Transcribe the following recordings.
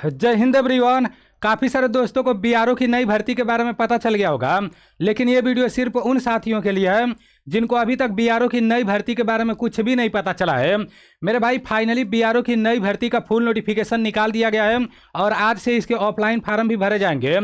जय हिंद एवरीवन। काफ़ी सारे दोस्तों को बीआरओ की नई भर्ती के बारे में पता चल गया होगा, लेकिन ये वीडियो सिर्फ उन साथियों के लिए है जिनको अभी तक बीआरओ की नई भर्ती के बारे में कुछ भी नहीं पता चला है। मेरे भाई फाइनली बीआरओ की नई भर्ती का फुल नोटिफिकेशन निकाल दिया गया है और आज से इसके ऑफलाइन फार्म भी भरे जाएंगे।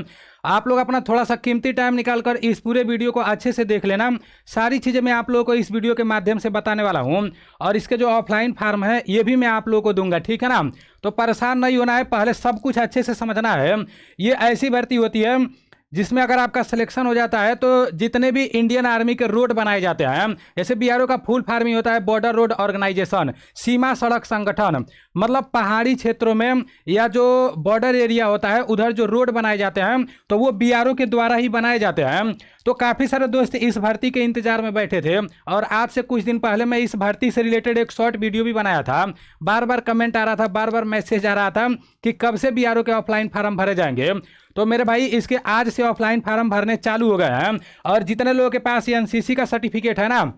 आप लोग अपना थोड़ा सा कीमती टाइम निकालकर इस पूरे वीडियो को अच्छे से देख लेना। सारी चीज़ें मैं आप लोगों को इस वीडियो के माध्यम से बताने वाला हूं और इसके जो ऑफलाइन फार्म है ये भी मैं आप लोगों को दूंगा, ठीक है ना। तो परेशान नहीं होना है, पहले सब कुछ अच्छे से समझना है। ये ऐसी भर्ती होती है जिसमें अगर आपका सिलेक्शन हो जाता है तो जितने भी इंडियन आर्मी के रोड बनाए जाते हैं, जैसे बीआरओ का फुल फार्म ही होता है बॉर्डर रोड ऑर्गेनाइजेशन, सीमा सड़क संगठन, मतलब पहाड़ी क्षेत्रों में या जो बॉर्डर एरिया होता है उधर जो रोड बनाए जाते हैं तो वो बीआरओ के द्वारा ही बनाए जाते हैं। तो काफ़ी सारे दोस्त इस भर्ती के इंतजार में बैठे थे और आज से कुछ दिन पहले मैं इस भर्ती से रिलेटेड एक शॉर्ट वीडियो भी बनाया था। बार बार कमेंट आ रहा था, बार बार मैसेज आ रहा था कि कब से बीआरओ के ऑफलाइन फार्म भरे जाएंगे। तो मेरे भाई इसके आज से ऑफलाइन फार्म भरने चालू हो गए हैं और जितने लोगों के पास एनसीसी का सर्टिफिकेट है ना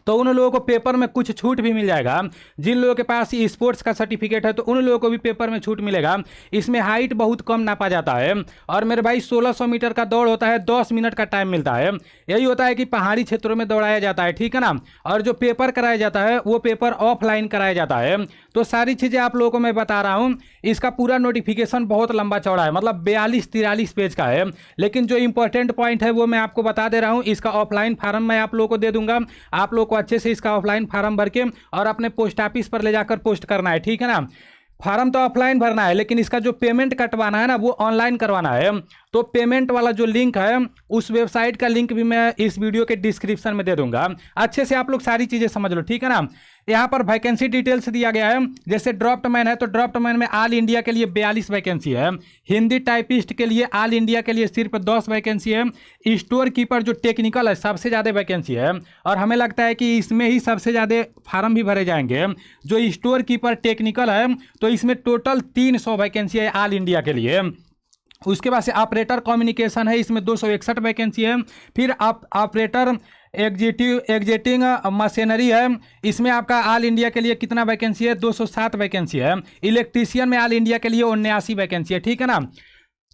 तो उन लोगों को पेपर में कुछ छूट भी मिल जाएगा। जिन लोगों के पास स्पोर्ट्स का सर्टिफिकेट है तो उन लोगों को भी पेपर में छूट मिलेगा। इसमें हाइट बहुत कम नापा जाता है और मेरे भाई 1600 मीटर का दौड़ होता है, 10 मिनट का टाइम मिलता है। यही होता है कि पहाड़ी क्षेत्रों में दौड़ाया जाता है, ठीक है ना। और जो पेपर कराया जाता है वो पेपर ऑफलाइन कराया जाता है। तो सारी चीज़ें आप लोगों को मैं बता रहा हूँ। इसका पूरा नोटिफिकेशन बहुत लंबा चौड़ा है, मतलब 42-43 पेज का है, लेकिन जो इंपॉर्टेंट पॉइंट है वो मैं आपको बता दे रहा हूँ। इसका ऑफलाइन फार्म मैं आप लोगों को दे दूंगा। आप लोग को अच्छे से इसका ऑफलाइन फार्म भर के और अपने पोस्ट ऑफिस पर ले जाकर पोस्ट करना है, ठीक है ना। फार्म तो ऑफलाइन भरना है लेकिन इसका जो पेमेंट कटवाना है ना वो ऑनलाइन करवाना है। तो पेमेंट वाला जो लिंक है उस वेबसाइट का लिंक भी मैं इस वीडियो के डिस्क्रिप्शन में दे दूंगा। अच्छे से आप लोग सारी चीज़ें समझ लो, ठीक है ना। यहाँ पर वैकेंसी डिटेल्स दिया गया है। जैसे ड्रॉफ्ट मैन है तो ड्रॉफ्ट मैन में ऑल इंडिया के लिए 42 वैकेंसी है। हिंदी टाइपिस्ट के लिए ऑल इंडिया के लिए सिर्फ 10 वैकेंसी है। स्टोर कीपर जो टेक्निकल है सबसे ज़्यादा वैकेंसी है और हमें लगता है कि इसमें ही सबसे ज़्यादा फार्म भी भरे जाएंगे। जो स्टोर कीपर टेक्निकल है तो इसमें टोटल 300 वैकेंसी है ऑल इंडिया के लिए। उसके बाद से ऑपरेटर कम्युनिकेशन है, इसमें 261 वैकेंसी है। फिर ऑपरेटर एग्जीटिंग मशीनरी है, इसमें आपका ऑल इंडिया के लिए कितना वैकेंसी है, 207 वैकेंसी है। इलेक्ट्रीशियन में ऑल इंडिया के लिए 79 वैकेंसी है, ठीक है ना।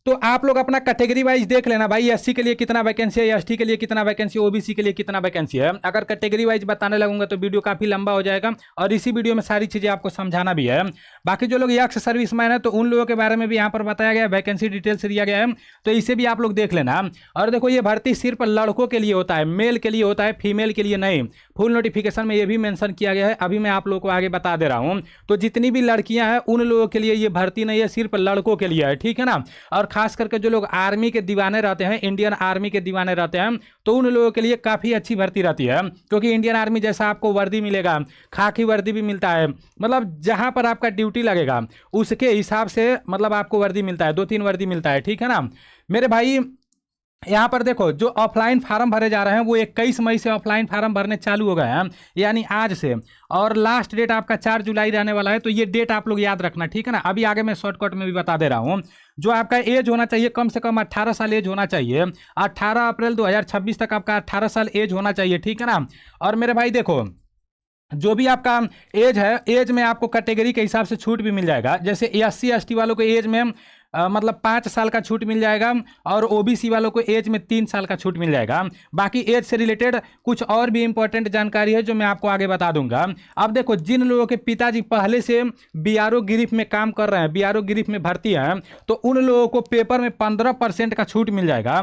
तो आप लोग अपना कैटेगरी वाइज देख लेना भाई, एससी के लिए कितना वैकेंसी है, एसटी के लिए कितना वैकेंसी है, ओबीसी के लिए कितना वैकेंसी है। अगर कैटेगरी वाइज बताने लगूंगा तो वीडियो काफ़ी लंबा हो जाएगा और इसी वीडियो में सारी चीज़ें आपको समझाना भी है। बाकी जो लोग एक्स सर्विसमैन है तो उन लोगों के बारे में भी यहाँ पर बताया गया है, वैकेंसी डिटेल्स दिया गया है, तो इसे भी आप लोग देख लेना। और देखो ये भर्ती सिर्फ लड़कों के लिए होता है, मेल के लिए होता है, फीमेल के लिए नहीं। फुल नोटिफिकेशन में ये भी मेंशन किया गया है, अभी मैं आप लोगों को आगे बता दे रहा हूँ। तो जितनी भी लड़कियाँ हैं उन लोगों के लिए ये भर्ती नहीं है, सिर्फ लड़कों के लिए है, ठीक है ना। और खास करके जो लोग आर्मी के दीवाने रहते हैं, इंडियन आर्मी के दीवाने रहते हैं, तो उन लोगों के लिए काफ़ी अच्छी भर्ती रहती है, क्योंकि इंडियन आर्मी जैसा आपको वर्दी मिलेगा, खाकी वर्दी भी मिलता है, मतलब जहां पर आपका ड्यूटी लगेगा उसके हिसाब से मतलब आपको वर्दी मिलता है, 2-3 वर्दी मिलता है, ठीक है ना मेरे भाई। यहाँ पर देखो जो ऑफलाइन फार्म भरे जा रहे हैं वो 21 मई से ऑफलाइन फार्म भरने चालू हो गए हैं, यानी आज से। और लास्ट डेट आपका 4 जुलाई रहने वाला है, तो ये डेट आप लोग याद रखना, ठीक है ना। अभी आगे मैं शॉर्टकट में भी बता दे रहा हूँ। जो आपका एज होना चाहिए कम से कम 18 साल एज होना चाहिए। 18 अप्रैल 2026 तक आपका 18 साल एज होना चाहिए, ठीक है ना। और मेरे भाई देखो जो भी आपका एज है, एज में आपको कैटेगरी के हिसाब से छूट भी मिल जाएगा। जैसे SC ST वालों को एज में मतलब 5 साल का छूट मिल जाएगा और OBC वालों को एज में 3 साल का छूट मिल जाएगा। बाकी एज से रिलेटेड कुछ और भी इंपॉर्टेंट जानकारी है जो मैं आपको आगे बता दूंगा। अब देखो जिन लोगों के पिताजी पहले से बीआरओ गिरिफ में काम कर रहे हैं, बीआरओ गिरिफ में भर्ती हैं, तो उन लोगों को पेपर में 15% का छूट मिल जाएगा।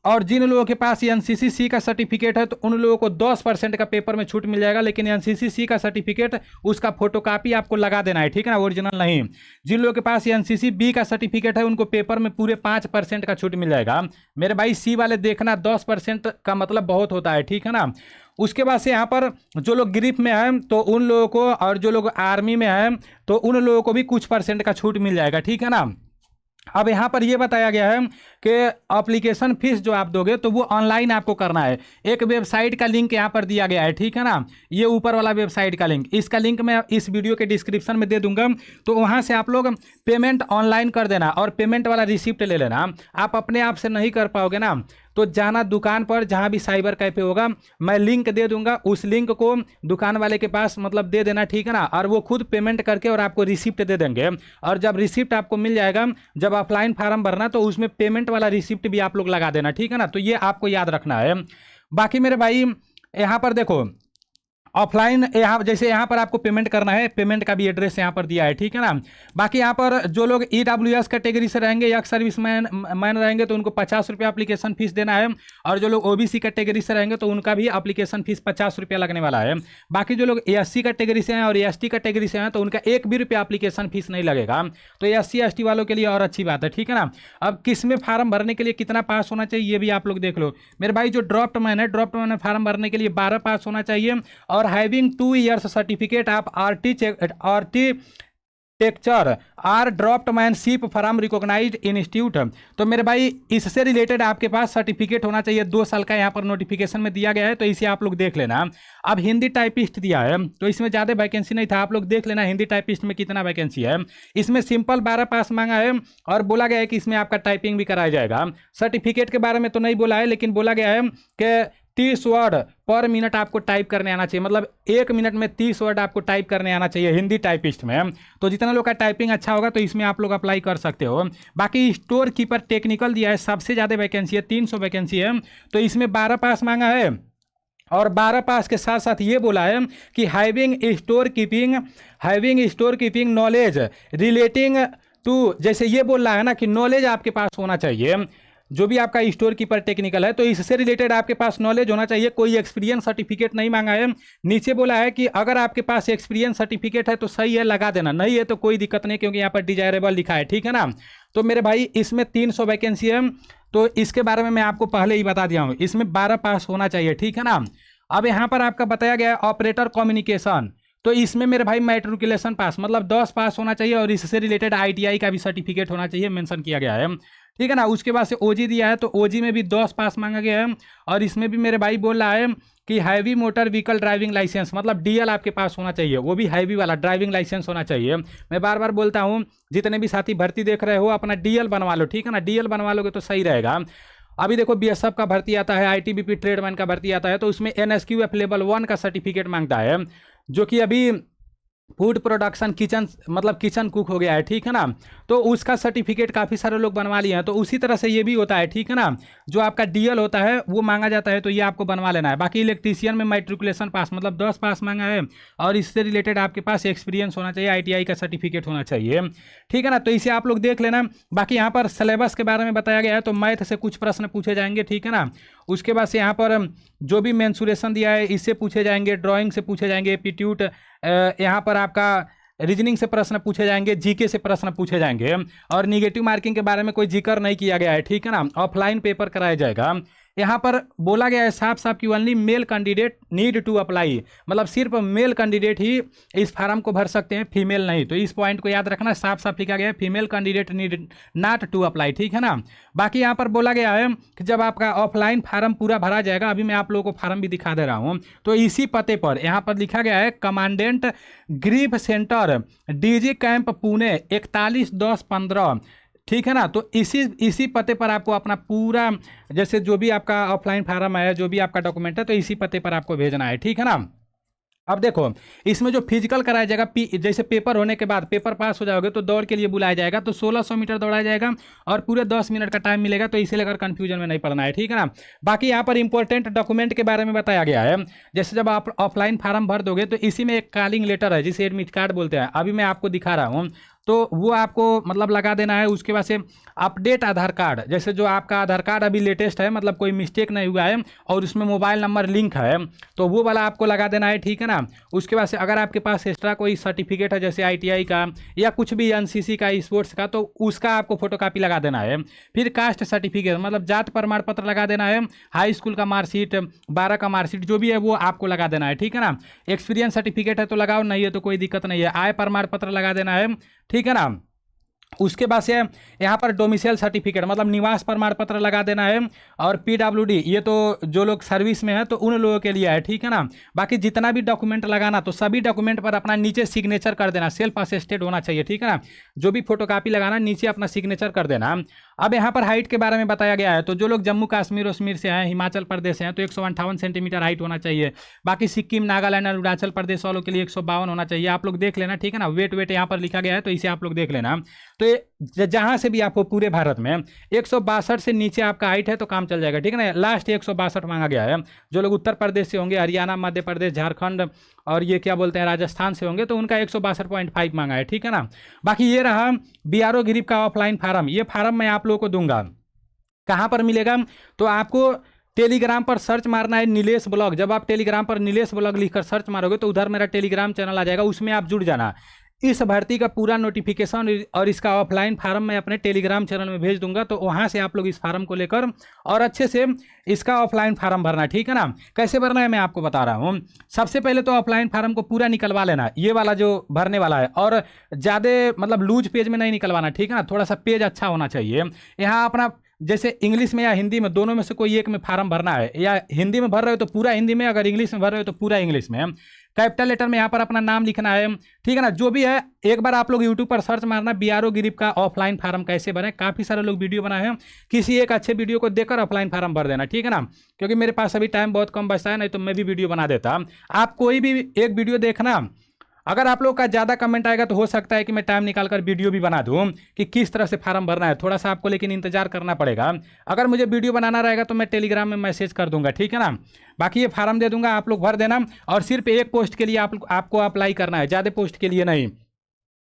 और जिन लोगों के पास NCC का सर्टिफिकेट है तो उन लोगों को 10% का पेपर में छूट मिल जाएगा, लेकिन NCC का सर्टिफिकेट उसका फोटोकॉपी आपको लगा देना है, ठीक है ना, ओरिजिनल नहीं। जिन लोगों के पास NCC का सर्टिफिकेट है उनको पेपर में पूरे 5% का छूट मिल जाएगा। मेरे भाई C वाले देखना 10% का मतलब बहुत होता है, ठीक है ना। उसके बाद से यहाँ पर जो लोग ग्रिप में हैं तो उन लोगों को, और जो लोग आर्मी में हैं तो उन लोगों को भी कुछ % का छूट मिल जाएगा, ठीक है ना। अब यहाँ पर ये बताया गया है कि एप्लीकेशन फीस जो आप दोगे तो वो ऑनलाइन आपको करना है। एक वेबसाइट का लिंक यहाँ पर दिया गया है, ठीक है ना, ये ऊपर वाला वेबसाइट का लिंक, इसका लिंक मैं इस वीडियो के डिस्क्रिप्शन में दे दूंगा। तो वहाँ से आप लोग पेमेंट ऑनलाइन कर देना और पेमेंट वाला रिसिप्ट ले लेना। आप अपने आप से नहीं कर पाओगे ना तो जाना दुकान पर, जहाँ भी साइबर कैफे होगा, मैं लिंक दे दूंगा, उस लिंक को दुकान वाले के पास मतलब दे देना, ठीक है ना। और वो खुद पेमेंट करके और आपको रिसिप्ट दे देंगे। और जब रिसिप्ट आपको मिल जाएगा, जब ऑफलाइन फार्म भरना, तो उसमें पेमेंट वाला रिसिप्ट भी आप लोग लगा देना, ठीक है ना। तो ये आपको याद रखना है। बाकी मेरे भाई यहाँ पर देखो, ऑफलाइन यहाँ जैसे यहाँ पर आपको पेमेंट करना है, पेमेंट का भी एड्रेस यहाँ पर दिया है, ठीक है ना। बाकी यहाँ पर जो लोग EWS कैटेगरी से रहेंगे या सर्विस मैन रहेंगे तो उनको 50 रुपये एप्लीकेशन फीस देना है। और जो लोग OBC कैटेगरी से रहेंगे तो उनका भी एप्लीकेशन फीस 50 रुपया लगने वाला है। बाकी जो लोग SC कैटेगरी से हैं और ST कैटेगरी से हैं तो उनका 1 भी रुपया एप्लीकेशन फीस नहीं लगेगा। तो SC ST वालों के लिए और अच्छी बात है, ठीक है ना। अब किस में फार्म भरने के लिए कितना पास होना चाहिए ये भी आप लोग देख लो मेरे भाई। जो ड्रॉफ्ट मैन है, ड्रॉफ्ट मैन में फार्म भरने के लिए 12 पास होना चाहिए। और having 2 years certificate of RT टेक्चर or draftsmanship from recognised institute. तो मेरे भाई इससे रिलेटेड आपके पास सर्टिफिकेट होना चाहिए, 2 साल का यहाँ पर नोटिफिकेशन में दिया गया है, तो इसे आप लोग देख लेना। अब हिंदी टाइपिस्ट दिया है तो इसमें ज़्यादा वैकेंसी नहीं था, आप लोग देख लेना हिंदी टाइपिस्ट में कितना वैकेंसी है। इसमें सिंपल 12 पास मांगा है और बोला गया है कि इसमें आपका टाइपिंग भी कराया जाएगा। सर्टिफिकेट के बारे में तो नहीं बोला है, लेकिन बोला गया है कि 30 वर्ड पर मिनट आपको टाइप करने आना चाहिए, मतलब 1 मिनट में 30 वर्ड आपको टाइप करने आना चाहिए हिंदी टाइपिस्ट में। तो जितना लोग का टाइपिंग अच्छा होगा तो इसमें आप लोग अप्लाई कर सकते हो। बाकी स्टोर कीपर टेक्निकल दिया है, सबसे ज़्यादा वैकेंसी है, 300 वैकेंसी है, तो इसमें 12 पास मांगा है। और 12 पास के साथ साथ ये बोला है कि having store keeping knowledge relating to, जैसे ये बोल रहा है ना कि नॉलेज आपके पास होना चाहिए, जो भी आपका स्टोर कीपर टेक्निकल है तो इससे रिलेटेड आपके पास नॉलेज होना चाहिए। कोई एक्सपीरियंस सर्टिफिकेट नहीं मांगा है। नीचे बोला है कि अगर आपके पास एक्सपीरियंस सर्टिफिकेट है तो सही है, लगा देना, नहीं है तो कोई दिक्कत नहीं, क्योंकि यहाँ पर डिजायरेबल लिखा है, ठीक है ना। तो मेरे भाई इसमें 300 वैकेंसी है, तो इसके बारे में मैं आपको पहले ही बता दिया हूँ, इसमें 12 पास होना चाहिए, ठीक है ना। अब यहाँ पर आपका बताया गया है ऑपरेटर कम्युनिकेशन, तो इसमें मेरे भाई मैट्रिकुलेशन पास मतलब 10 पास होना चाहिए और इससे रिलेटेड ITI का भी सर्टिफिकेट होना चाहिए, मेंशन किया गया है, ठीक है ना। उसके बाद से OG दिया है तो OG में भी 10 पास मांगा गया है। और इसमें भी मेरे भाई बोल रहा है कि heavy motor vehicle driving licence, मतलब DL आपके पास होना चाहिए, वो भी हैवी वाला ड्राइविंग लाइसेंस होना चाहिए। मैं बार बार बोलता हूँ, जितने भी साथी भर्ती देख रहे हो अपना DL बनवा लो, ठीक है ना। DL बनवा लोगे तो सही रहेगा। अभी देखो BSF का भर्ती आता है, ITBP ट्रेडमैन का भर्ती आता है, तो उसमें NSQF लेवल 1 का सर्टिफिकेट मांगता है, जो कि अभी फूड प्रोडक्शन किचन मतलब किचन कुक हो गया है, ठीक है ना। तो उसका सर्टिफिकेट काफ़ी सारे लोग बनवा लिए हैं। तो उसी तरह से ये भी होता है, ठीक है ना। जो आपका DL होता है वो मांगा जाता है, तो ये आपको बनवा लेना है। बाकी इलेक्ट्रीशियन में मैट्रिकुलेशन पास मतलब 10 पास मांगा है और इससे रिलेटेड आपके पास एक्सपीरियंस होना चाहिए, ITI का सर्टिफिकेट होना चाहिए, ठीक है ना। तो इसे आप लोग देख लेना। बाकी यहाँ पर सिलेबस के बारे में बताया गया है, तो मैथ से कुछ प्रश्न पूछे जाएंगे, ठीक है ना। उसके बाद से यहाँ पर जो भी मेंसुरेशन दिया है इससे पूछे जाएंगे, ड्राइंग से पूछे जाएंगे, एप्टीट्यूड, यहाँ पर आपका रीजनिंग से प्रश्न पूछे जाएंगे, GK से प्रश्न पूछे जाएंगे। और निगेटिव मार्किंग के बारे में कोई जिक्र नहीं किया गया है, ठीक है ना। ऑफलाइन पेपर कराया जाएगा। यहाँ पर बोला गया है साफ साफ कि only male candidate need to apply, मतलब सिर्फ मेल कैंडिडेट ही इस फार्म को भर सकते हैं, फीमेल नहीं। तो इस पॉइंट को याद रखना, साफ साफ लिखा गया है female candidate need not to apply, ठीक है ना। बाकी यहाँ पर बोला गया है कि जब आपका ऑफलाइन फार्म पूरा भरा जाएगा, अभी मैं आप लोगों को फार्म भी दिखा दे रहा हूँ, तो इसी पते पर यहाँ पर लिखा गया है commandant grief centre DG camp Pune 411015, ठीक है ना। तो इसी पते पर आपको अपना पूरा जैसे जो भी आपका ऑफलाइन फार्म है, जो भी आपका डॉक्यूमेंट है, तो इसी पते पर आपको भेजना है, ठीक है ना। अब देखो इसमें जो फिजिकल कराया जाएगा, जैसे पेपर होने के बाद पेपर पास हो जाओगे तो दौड़ के लिए बुलाया जाएगा, तो 1600 मीटर दौड़ाया जाएगा और पूरे 10 मिनट का टाइम मिलेगा, तो इसे लेकर कंफ्यूजन में नहीं पड़ना है, ठीक है ना। बाकी यहाँ पर इंपॉर्टेंट डॉक्यूमेंट के बारे में बताया गया है। जैसे जब आप ऑफलाइन फार्म भर दोगे तो इसी में एक कॉलिंग लेटर है जिसे एडमिट कार्ड बोलते हैं, अभी मैं आपको दिखा रहा हूँ, तो वो आपको मतलब लगा देना है। उसके बाद से अपडेट आधार कार्ड, जैसे जो आपका आधार कार्ड अभी लेटेस्ट है, मतलब कोई मिस्टेक नहीं हुआ है और उसमें मोबाइल नंबर लिंक है, तो वो वाला आपको लगा देना है, ठीक है ना। उसके बाद से अगर आपके पास एक्स्ट्रा कोई सर्टिफिकेट है जैसे ITI का या कुछ भी NCC का, स्पोर्ट्स का, तो उसका आपको फोटोकॉपी लगा देना है। फिर कास्ट सर्टिफिकेट मतलब जात प्रमाण पत्र लगा देना है, हाई स्कूल का मार्कशीट, 12 का मार्कशीट, जो भी है वो आपको लगा देना है, ठीक है ना। एक्सपीरियंस सर्टिफिकेट है तो लगाओ, नहीं है तो कोई दिक्कत नहीं है। आय प्रमाण पत्र लगा देना है, ठीक है ना। उसके बाद से यहाँ पर डोमिसाइल सर्टिफिकेट मतलब निवास प्रमाण पत्र लगा देना है। और PWD ये तो जो लोग सर्विस में है तो उन लोगों के लिए है, ठीक है ना। बाकी जितना भी डॉक्यूमेंट लगाना तो सभी डॉक्यूमेंट पर अपना नीचे सिग्नेचर कर देना, सेल्फ असिस्टेड होना चाहिए, ठीक है ना। जो भी फोटोकॉपी लगाना नीचे अपना सिग्नेचर कर देना। अब यहाँ पर हाइट के बारे में बताया गया है, तो जो लोग जम्मू कश्मीर वश्मीर से हैं, हिमाचल प्रदेश से हैं, तो 158 सेंटीमीटर हाइट होना चाहिए। बाकी सिक्किम, नागालैंड, अरुणाचल प्रदेश वालों के लिए 152 होना चाहिए। आप लोग देख लेना, ठीक है ना। वेट यहाँ पर लिखा गया है, तो इसे आप लोग देख लेना। तो जहाँ से भी आपको पूरे भारत में 162 से नीचे आपका हाइट है तो काम चल जाएगा, ठीक है ना। लास्ट 162 मांगा गया है। जो लोग उत्तर प्रदेश से होंगे, हरियाणा, मध्य प्रदेश, झारखंड और ये क्या बोलते हैं राजस्थान से होंगे, तो उनका 162.5 मांगा है, ठीक है ना। बाकी ये रहा बीआरओ गिरिप का ऑफलाइन फार्म। ये फार्म मैं आप लोगों को दूंगा। कहाँ पर मिलेगा? तो आपको टेलीग्राम पर सर्च मारना है नीलेश ब्लॉग। जब आप टेलीग्राम पर नीलेश ब्लॉग लिखकर सर्च मारोगे तो उधर मेरा टेलीग्राम चैनल आ जाएगा, उसमें आप जुड़ जाना। इस भर्ती का पूरा नोटिफिकेशन और इसका ऑफलाइन फार्म मैं अपने टेलीग्राम चैनल में भेज दूंगा, तो वहाँ से आप लोग इस फार्म को लेकर और अच्छे से इसका ऑफलाइन फार्म भरना, ठीक है ना। कैसे भरना है मैं आपको बता रहा हूँ। सबसे पहले तो ऑफलाइन फार्म को पूरा निकलवा लेना, ये वाला जो भरने वाला है, और ज़्यादा मतलब लूज पेज में नहीं निकलवाना, ठीक है ना। थोड़ा सा पेज अच्छा होना चाहिए। यहाँ अपना जैसे इंग्लिश में या हिंदी में, दोनों में से कोई एक में फार्म भरना है, या हिंदी में भर रहे हो तो पूरा हिंदी में, अगर इंग्लिश में भर रहे हो तो पूरा इंग्लिश में। कैपिटल लेटर में यहाँ पर अपना नाम लिखना है, ठीक है ना। जो भी है एक बार आप लोग यूट्यूब पर सर्च मारना बीआरओ गिरिप का ऑफलाइन फार्म कैसे बने। काफ़ी सारे लोग वीडियो बनाए हैं, किसी एक अच्छे वीडियो को देखकर ऑफलाइन फार्म भर देना, ठीक है ना। क्योंकि मेरे पास अभी टाइम बहुत कम बचता है, नहीं तो मैं भी वीडियो बना देता। आप कोई भी एक वीडियो देखना, अगर आप लोग का ज़्यादा कमेंट आएगा तो हो सकता है कि मैं टाइम निकाल कर वीडियो भी बना दूं कि किस तरह से फार्म भरना है। थोड़ा सा आपको लेकिन इंतजार करना पड़ेगा। अगर मुझे वीडियो बनाना रहेगा तो मैं टेलीग्राम में मैसेज कर दूंगा, ठीक है ना। बाकी ये फार्म दे दूंगा, आप लोग भर देना। और सिर्फ एक पोस्ट के लिए आपको अप्लाई करना है, ज़्यादा पोस्ट के लिए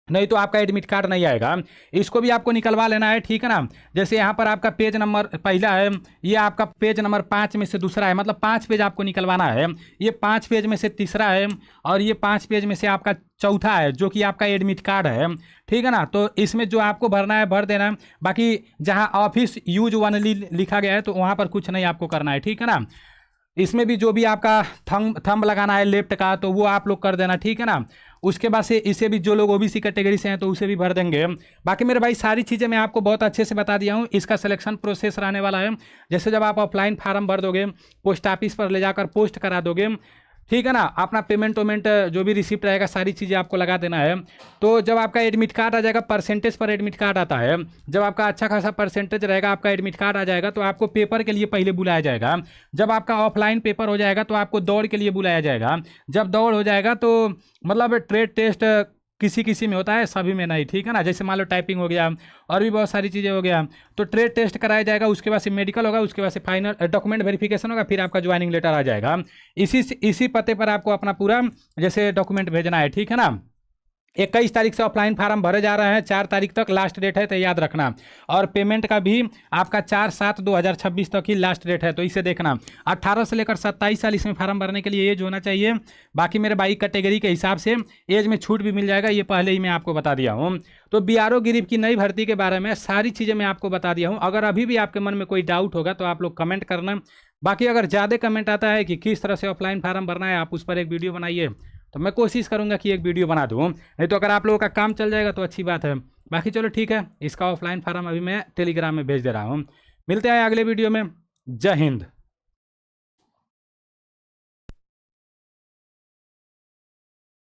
नहीं तो आपका एडमिट कार्ड नहीं आएगा। इसको भी आपको निकलवा लेना है, ठीक है ना। जैसे यहाँ पर आपका पेज नंबर पहला है, ये आपका पेज नंबर 5 में से दूसरा है, मतलब 5 पेज आपको निकलवाना है। ये 5 पेज में से तीसरा है, और ये 5 पेज में से आपका चौथा है, जो कि आपका एडमिट कार्ड है, ठीक है ना। तो इसमें जो आपको भरना है भर देना। बाकी जहाँ ऑफिस यूज ओनली लिखा गया है तो वहाँ पर कुछ नहीं आपको करना है, ठीक है ना। इसमें भी जो भी आपका थंब लगाना है लेफ्ट का, तो वो आप लोग कर देना, ठीक है ना। उसके बाद से इसे भी जो लोग ओबीसी कैटेगरी से हैं तो उसे भी भर देंगे। बाकी मेरे भाई सारी चीज़ें मैं आपको बहुत अच्छे से बता दिया हूँ। इसका सिलेक्शन प्रोसेस रहने वाला है, जैसे जब आप ऑफलाइन फार्म भर दोगे, पोस्ट ऑफिस पर ले जाकर पोस्ट करा दोगे, ठीक है ना। अपना पेमेंट जो भी रिसिप्ट रहेगा सारी चीज़ें आपको लगा देना है। तो जब आपका एडमिट कार्ड आ जाएगा, परसेंटेज पर एडमिट कार्ड आता है, जब आपका अच्छा खासा परसेंटेज रहेगा, आपका एडमिट कार्ड आ जाएगा, तो आपको पेपर के लिए पहले बुलाया जाएगा। जब आपका ऑफलाइन पेपर हो जाएगा तो आपको दौड़ के लिए बुलाया जाएगा। जब दौड़ हो जाएगा तो मतलब ट्रेड टेस्ट किसी किसी में होता है, सभी में नहीं, ठीक है ना। जैसे मान लो टाइपिंग हो गया और भी बहुत सारी चीज़ें हो गया, तो ट्रेड टेस्ट कराया जाएगा। उसके बाद से मेडिकल होगा, उसके बाद से फाइनल डॉक्यूमेंट वेरिफिकेशन होगा, फिर आपका ज्वाइनिंग लेटर आ जाएगा। इसी पते पर आपको अपना पूरा जैसे डॉक्यूमेंट भेजना है, ठीक है ना। 21 तारीख से ऑफलाइन फार्म भरे जा रहे हैं, 4 तारीख तक लास्ट डेट है, तो याद रखना। और पेमेंट का भी आपका 4/7/2026 तक ही लास्ट डेट है, तो इसे देखना। 18 से लेकर 27 साल इसमें फार्म भरने के लिए एज होना चाहिए। बाकी मेरे भाई कैटेगरी के हिसाब से एज में छूट भी मिल जाएगा, ये पहले ही मैं आपको बता दिया हूँ। तो बीआरओ गिरिप की नई भर्ती के बारे में सारी चीज़ें मैं आपको बता दिया हूँ। अगर अभी भी आपके मन में कोई डाउट होगा तो आप लोग कमेंट करना। बाकी अगर ज़्यादा कमेंट आता है कि किस तरह से ऑफलाइन फार्म भरना है, आप उस पर एक वीडियो बनाइए, तो मैं कोशिश करूंगा कि एक वीडियो बना दूँ। नहीं तो अगर आप लोगों का काम चल जाएगा तो अच्छी बात है। बाकी चलो ठीक है, इसका ऑफलाइन फार्म अभी मैं टेलीग्राम में भेज दे रहा हूँ। मिलते हैं अगले वीडियो में। जय हिंद।